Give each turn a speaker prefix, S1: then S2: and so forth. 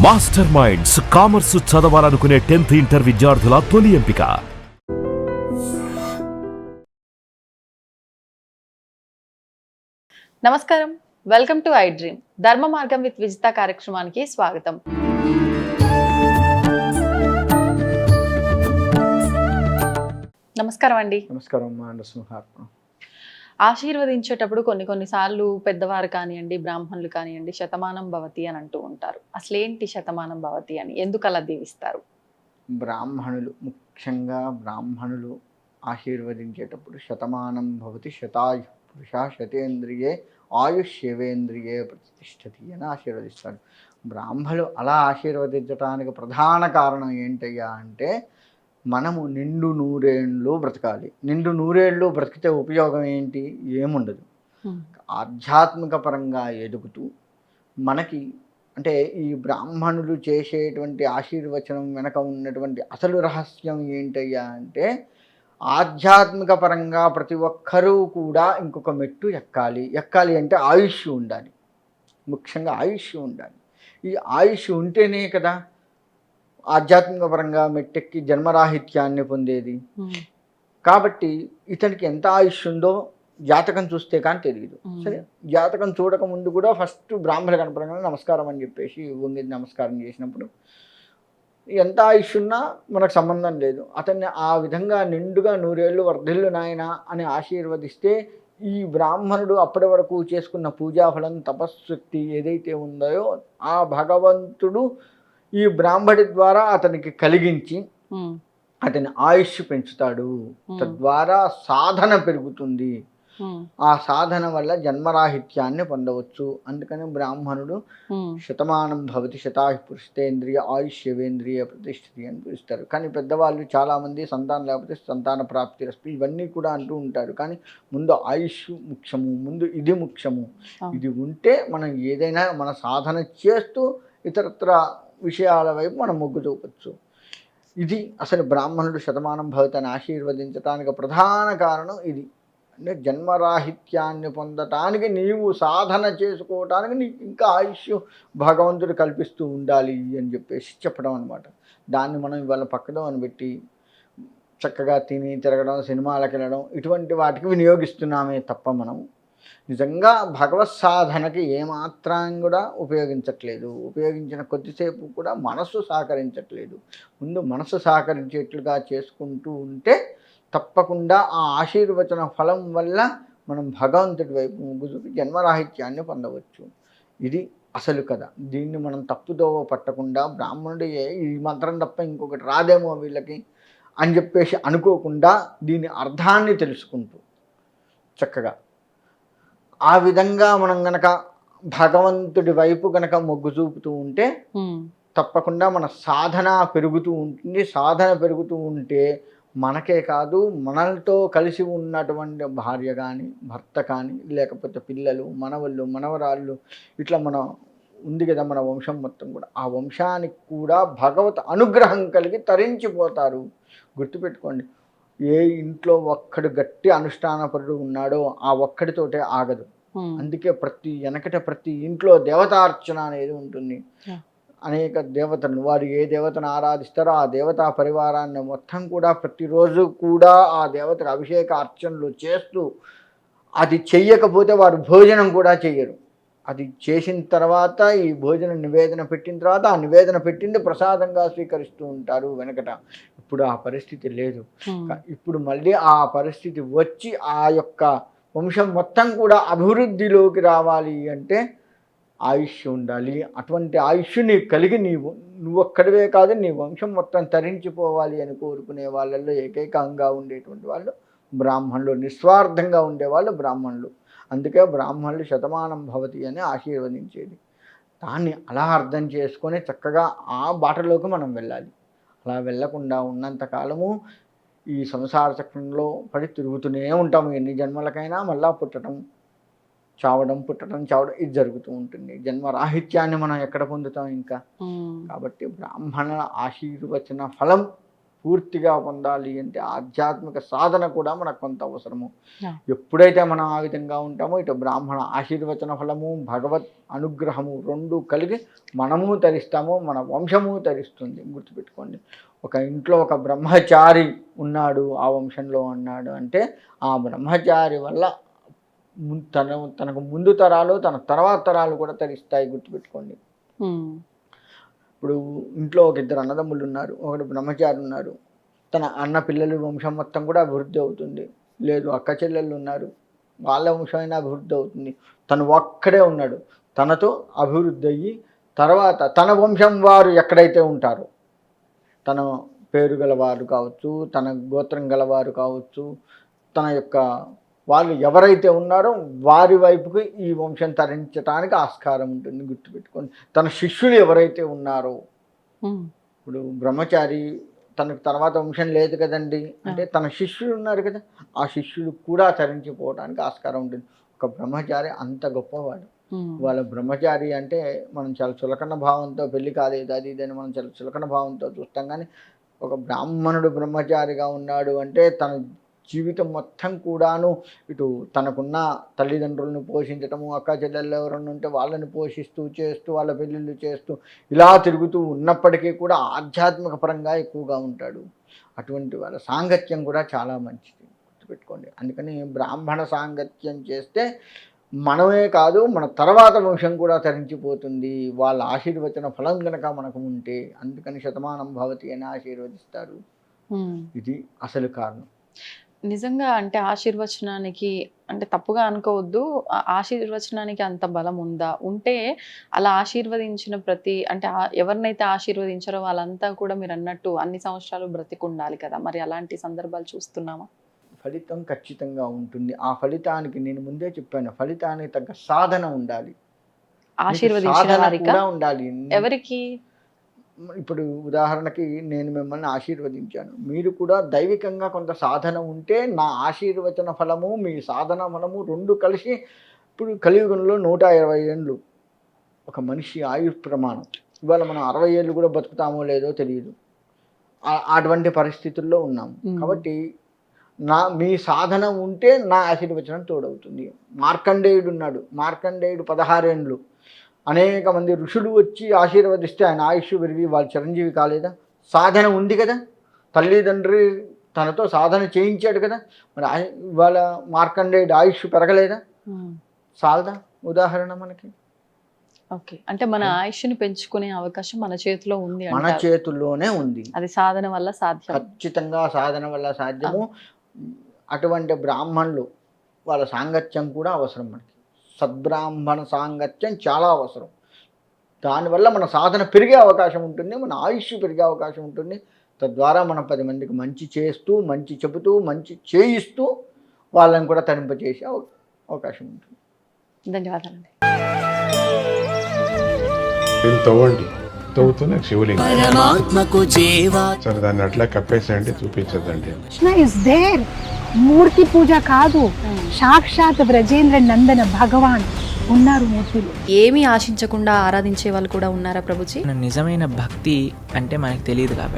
S1: Master minds commerce చదవాలనుకునే 10th inter విద్యార్థుల తొలి ఎంపిక.
S2: నమస్కారం, వెల్కమ్ టు ఐ డ్రీమ్. ధర్మ మార్గం విత్ విజిత కార్యక్రమానికి స్వాగతం. నమస్కారం అండి.
S3: నమస్కారం.
S2: ఆశీర్వదించేటప్పుడు కొన్నిసార్లు పెద్దవారు కానివ్వండి, బ్రాహ్మణులు కానివ్వండి, శతమానం భవతి అని అంటూ ఉంటారు. అసలేంటి శతమానం భవతి అని, ఎందుకు అలా దీవిస్తారు?
S3: ముఖ్యంగా బ్రాహ్మణులు ఆశీర్వదించేటప్పుడు శతమానం భవతి శతాయు పురుష శతేంద్రియే ఆయుష్యేవేంద్రియే ప్రతిష్టతి అని ఆశీర్వదిస్తాడు. బ్రాహ్మణులు అలా ఆశీర్వదించడానికి ప్రధాన కారణం ఏంటయ్యా అంటే, మనము నిండు నూరేళ్ళు బ్రతకాలి. నిండు నూరేళ్ళు బ్రతికితే ఉపయోగం ఏంటి? ఏముండదు. ఆధ్యాత్మిక పరంగా ఎదుగుతూ మనకి అంటే ఈ బ్రాహ్మణులు చేసేటువంటి ఆశీర్వచనం వెనక ఉన్నటువంటి అసలు రహస్యం ఏంటయ్యా అంటే, ఆధ్యాత్మిక పరంగా ప్రతి ఒక్కరూ కూడా ఇంకొక మెట్టు ఎక్కాలి అంటే ఆయుష్ ఉండాలి. ముఖ్యంగా ఆయుష్ ఉండాలి. ఈ ఆయుష్ ఉంటేనే కదా ఆధ్యాత్మిక పరంగా మెట్టెక్కి జన్మరాహిత్యాన్ని పొందేది. కాబట్టి ఇతనికి ఎంత ఆయుష్ ఉందో జాతకం చూస్తే కానీ తెలియదు. సరే, జాతకం చూడక ముందు కూడా ఫస్ట్ బ్రాహ్మణ కనపడంగానే నమస్కారం అని చెప్పేసి వంగి నమస్కారం చేసినప్పుడు ఎంత ఆయుష్ ఉన్నా మనకు సంబంధం లేదు. అతన్ని ఆ విధంగా నిండుగా నూరేళ్ళు వర్ధిల్లు నాయన అని ఆశీర్వదిస్తే ఈ బ్రాహ్మణుడు అప్పటి వరకు చేసుకున్న పూజాఫలం తపశక్తి ఏదైతే ఉందో ఆ భగవంతుడు ఈ బ్రాహ్మడి ద్వారా అతనికి కలిగించి అతని ఆయుష్ పెంచుతాడు. తద్వారా సాధన పెరుగుతుంది. ఆ సాధన వల్ల జన్మరాహిత్యాన్ని పొందవచ్చు. అందుకని బ్రాహ్మణుడు శతమానం భవతి శతాయు పురుషేంద్రియ ఆయుష్యేవేంద్రియ ప్రతిష్ఠితి అని పిలుస్తారు. కానీ పెద్దవాళ్ళు చాలామంది సంతానం లేకపోతే సంతాన ప్రాప్తి రస్తు ఇవన్నీ కూడా అంటూ ఉంటారు. కానీ ముందు ఆయుష్ ముఖ్యము, ముందు ఇది ముఖ్యము. ఇది ఉంటే మనం ఏదైనా మన సాధన చేస్తూ ఇతరత్ర విషయాల వైపు మనం మొగ్గు చూపచ్చు. ఇది అసలు బ్రాహ్మణుడు శతమానం భవతిని ఆశీర్వదించడానికి ప్రధాన కారణం ఇది. అంటే జన్మరాహిత్యాన్ని పొందటానికి నీవు సాధన చేసుకోవటానికి నీకు ఇంకా ఆయుష్ భగవంతుడు కల్పిస్తూ ఉండాలి అని చెప్పేసి చెప్పడం అనమాట. దాన్ని మనం ఇవాళ పక్కన అని పెట్టి చక్కగా తిని తిరగడం, సినిమాలకు వెళ్ళడం ఇటువంటి వాటికి వినియోగిస్తున్నామే తప్ప మనం నిజంగా భగవత్ సాధనకి ఏమాత్రం కూడా ఉపయోగించట్లేదు. ఉపయోగించిన కొద్దిసేపు కూడా మనస్సు సహకరించట్లేదు. ముందు మనస్సు సహకరించేట్లుగా చేసుకుంటూ ఉంటే తప్పకుండా ఆ ఆశీర్వచన ఫలం వల్ల మనం భగవంతుడి వైపు మొగ్గు చూపి జన్మరాహిత్యాన్ని పొందవచ్చు. ఇది అసలు కథ. దీన్ని మనం తప్పుదో పట్టకుండా బ్రాహ్మణుడు ఈ మంత్రం తప్ప ఇంకొకటి రాదేమో వీళ్ళకి అని చెప్పేసి అనుకోకుండా దీని అర్థాన్ని తెలుసుకుంటూ చక్కగా ఆ విధంగా మనం గనక భగవంతుడి వైపు గనక మొగ్గు చూపుతూ ఉంటే తప్పకుండా మన సాధన పెరుగుతూ ఉంటుంది. సాధన పెరుగుతూ ఉంటే మనకే కాదు, మనలతో కలిసి ఉన్నటువంటి భార్య కానీ, భర్త కానీ, లేకపోతే పిల్లలు, మనవళ్ళు, మనవరాళ్ళు, ఇట్లా మనం ఉంది కదా మన వంశం మొత్తం కూడా, ఆ వంశానికి కూడా భగవత్ అనుగ్రహం కలిగి తరించిపోతారు. గుర్తుపెట్టుకోండి, ఏ ఇంట్లో ఒక్కడు గట్టి అనుష్ఠానపరుడు ఉన్నాడో ఆ ఒక్కడితోటే ఆగదు. అందుకే ప్రతి ఇంట్లో దేవతార్చన అనేది ఉంటుంది. అనేక దేవతలను వారు ఏ దేవతను ఆరాధిస్తారో ఆ దేవతా పరివారాన్ని మొత్తం కూడా ప్రతిరోజు కూడా ఆ దేవతకు అభిషేక అర్చనలు చేస్తూ, అది చెయ్యకపోతే వారు భోజనం కూడా చెయ్యరు. అది చేసిన తర్వాత ఈ భోజనం నివేదన పెట్టిన తర్వాత ఆ నివేదన పెట్టింది ప్రసాదంగా స్వీకరిస్తూ ఉంటారు వెనకట. ఇప్పుడు ఆ పరిస్థితి లేదు. ఇప్పుడు మళ్ళీ ఆ పరిస్థితి వచ్చి ఆ యొక్క వంశం మొత్తం కూడా అభివృద్ధిలోకి రావాలి అంటే ఆయుష్ ఉండాలి. అటువంటి ఆయుష్ నీకు కలిగి నువ్వొక్కడివే కాదు, నీ వంశం మొత్తం తరించిపోవాలి అని కోరుకునే వాళ్ళల్లో ఏకైకంగా ఉండేటువంటి వాళ్ళు బ్రాహ్మణులు. నిస్వార్థంగా ఉండేవాళ్ళు బ్రాహ్మణులు. అందుకే బ్రాహ్మణులు శతమానం భవతి అని ఆశీర్వదించేది. దాన్ని అలా అర్థం చేసుకొని చక్కగా ఆ బాటలోకి మనం వెళ్ళాలి. అలా వెళ్ళకుండా ఉన్నంతకాలము ఈ సంసార చక్రంలో పడి తిరుగుతూనే ఉంటాము. ఎన్ని జన్మలకైనా మళ్ళా పుట్టడం చావడం ఇది జరుగుతూ ఉంటుంది. జన్మరాహిత్యాన్ని మనం ఎక్కడ పొందుతాం ఇంకా. కాబట్టి బ్రాహ్మణ ఆశీర్వచన ఫలం పూర్తిగా పొందాలి అంటే ఆధ్యాత్మిక సాధన కూడా మనకు కొంత అవసరము.
S2: Yeah.
S3: ఎప్పుడైతే మనం ఆ విధంగా ఉంటామో ఇటు బ్రాహ్మణ ఆశీర్వచన ఫలము భగవత్ అనుగ్రహము రెండు కలిగి మనము తరిస్తాము, మన వంశము తరిస్తుంది. గుర్తుపెట్టుకోండి, ఒక ఇంట్లో ఒక బ్రహ్మచారి ఉన్నాడు ఆ వంశంలో ఉన్నాడు అంటే ఆ బ్రహ్మచారి వల్ల తనకు ముందు తరాలు తన తర్వాత తరాలు కూడా తరిస్తాయి. గుర్తుపెట్టుకోండి. ఇప్పుడు ఇంట్లో ఒక ఇద్దరు అన్నదమ్ములు ఉన్నారు, ఒకడు బ్రహ్మచారి ఉన్నారు, తన అన్న పిల్లలు వంశం మొత్తం కూడా అభివృద్ధి అవుతుంది. లేదు అక్క చెల్లెళ్ళు ఉన్నారు, వాళ్ళ వంశమైనా అభివృద్ధి అవుతుంది. తను ఒక్కడే ఉన్నాడు, తనతో అభివృద్ధి అయ్యి తర్వాత తన వంశం వారు ఎక్కడైతే ఉంటారో, తన పేరు గలవారు కావచ్చు, తన గోత్రం గలవారు కావచ్చు, తన యొక్క వాళ్ళు ఎవరైతే ఉన్నారో వారి వైపుకి ఈ వంశం తరించడానికి ఆస్కారం ఉంటుంది. గుర్తుపెట్టుకోండి, తన శిష్యులు ఎవరైతే ఉన్నారో, ఇప్పుడు బ్రహ్మచారి తనకు తర్వాత వంశం లేదు కదండి అంటే తన శిష్యులు ఉన్నారు కదా, ఆ శిష్యులు కూడా తరించిపోవడానికి ఆస్కారం ఉంటుంది. ఒక బ్రహ్మచారి అంత గొప్పవాడు. వాళ్ళ బ్రహ్మచారి అంటే మనం చాలా చులకన భావంతో పెళ్లి కాలేదు అది ఇదని మనం చాలా చులకన భావంతో చూస్తాం. కానీ ఒక బ్రాహ్మణుడు బ్రహ్మచారిగా ఉన్నాడు అంటే తన జీవితం మొత్తం కూడాను ఇటు తనకున్న తల్లిదండ్రులను పోషించటము, అక్క చెల్లెళ్ళు ఎవరన్నా ఉంటే వాళ్ళని పోషిస్తూ చేస్తూ వాళ్ళ పెళ్ళిళ్ళు చేస్తూ ఇలా తిరుగుతూ ఉన్నప్పటికీ కూడా ఆధ్యాత్మిక పరంగా ఎక్కువగా ఉంటాడు. అటువంటి వాళ్ళ సాంగత్యం కూడా చాలా మంచిది. గుర్తుపెట్టుకోండి. అందుకని బ్రాహ్మణ సాంగత్యం చేస్తే మనమే కాదు మన తర్వాత వంశం కూడా తరించిపోతుంది, వాళ్ళ ఆశీర్వచన ఫలం కనుక మనకు ఉంటే. అందుకని శతమానం భవతి అని ఆశీర్వదిస్తారు. ఇది అసలు కారణం.
S2: నిజంగా అంటే ఆశీర్వచనానికి అంటే తప్పుగా అనుకోవద్దు, ఆశీర్వచనానికి అంత బలం ఉందా? ఉంటే అలా ఆశీర్వదించిన ప్రతి అంటే ఎవరినైతే ఆశీర్వదించారో వాళ్ళంతా కూడా మీరు అన్నట్టు అన్ని సంవత్సరాలు బ్రతికుండాలి కదా, మరి అలాంటి సందర్భాలు చూస్తున్నామా?
S3: ఫలితం ఖచ్చితంగా ఉంటుంది. ఆ ఫలితానికి నేను ముందే చెప్పాను, ఫలితానికి తగ్గ సాధన ఉండాలి.
S2: ఆశీర్వదించిన వారికా?
S3: కూడా ఉండాలి.
S2: ఎవరికి?
S3: ఇప్పుడు ఉదాహరణకి నేను మిమ్మల్ని ఆశీర్వదించాను, మీరు కూడా దైవికంగా కొంత సాధన ఉంటే నా ఆశీర్వచన ఫలము మీ సాధన ఫలము రెండు కలిసి. ఇప్పుడు కలియుగంలో 120 ఏళ్ళు ఒక మనిషి ఆయుష్ ప్రమాణం. ఇవాళ మనం 60 ఏళ్ళు కూడా బతుకుతామో లేదో తెలియదు, అటువంటి పరిస్థితుల్లో ఉన్నాము. కాబట్టి మీ సాధన ఉంటే నా ఆశీర్వచనం తోడవుతుంది. మార్కండేయుడు ఉన్నాడు, మార్కండేయుడు 16 ఏండ్లు అనేక మంది ఋషులు వచ్చి ఆశీర్వదిస్తే ఆయన ఆయుష్ పెరిగి వాళ్ళు చిరంజీవి కాలేదా? సాధన ఉంది కదా, తల్లిదండ్రి తనతో సాధన చేయించాడు కదా, మరి ఇవాళ మార్కండేయుడు ఆయుష్ పెరగలేదా? చాలదా ఉదాహరణ మనకి?
S2: ఓకే, అంటే మన ఆయుష్ని పెంచుకునే అవకాశం మన చేతిలో ఉంది,
S3: మన చేతుల్లోనే ఉంది.
S2: అది సాధన వల్ల సాధ్యం.
S3: ఖచ్చితంగా సాధన వల్ల సాధ్యము. అటువంటి బ్రాహ్మణులు వాళ్ళ సాంగత్యం కూడా అవసరం మనకి. సద్బ్రాహ్మణ సాంగత్యం చాలా అవసరం. దానివల్ల మన సాధన పెరిగే అవకాశం ఉంటుంది, మన ఆయుష్ పెరిగే అవకాశం ఉంటుంది. తద్వారా మనం 10 మందికి మంచి చేస్తూ మంచి చెబుతూ మంచి చేయిస్తూ వాళ్ళని కూడా తరింపచేసే అవకాశం ఉంటుంది.
S2: ధన్యవాదాలండి.
S4: తవ్వండి, తవ్వుతూనే శివలింగం.
S5: సరే
S4: దాన్ని అట్లా కప్పేసేయండి, చూపించదండి.
S5: Krishna is there. మూర్తి పూజ కాదు, సాక్షాత్ బ్రజేంద్ర నందన భగవాన్ ఉన్నారు మూర్తిలో.
S2: ఏమీ ఆశించకుండా ఆరాధించే వాళ్ళు కూడా ఉన్నారా ప్రభుజీ?
S6: నిజమైన భక్తి అంటే మనకు తెలియదు కాబట్టి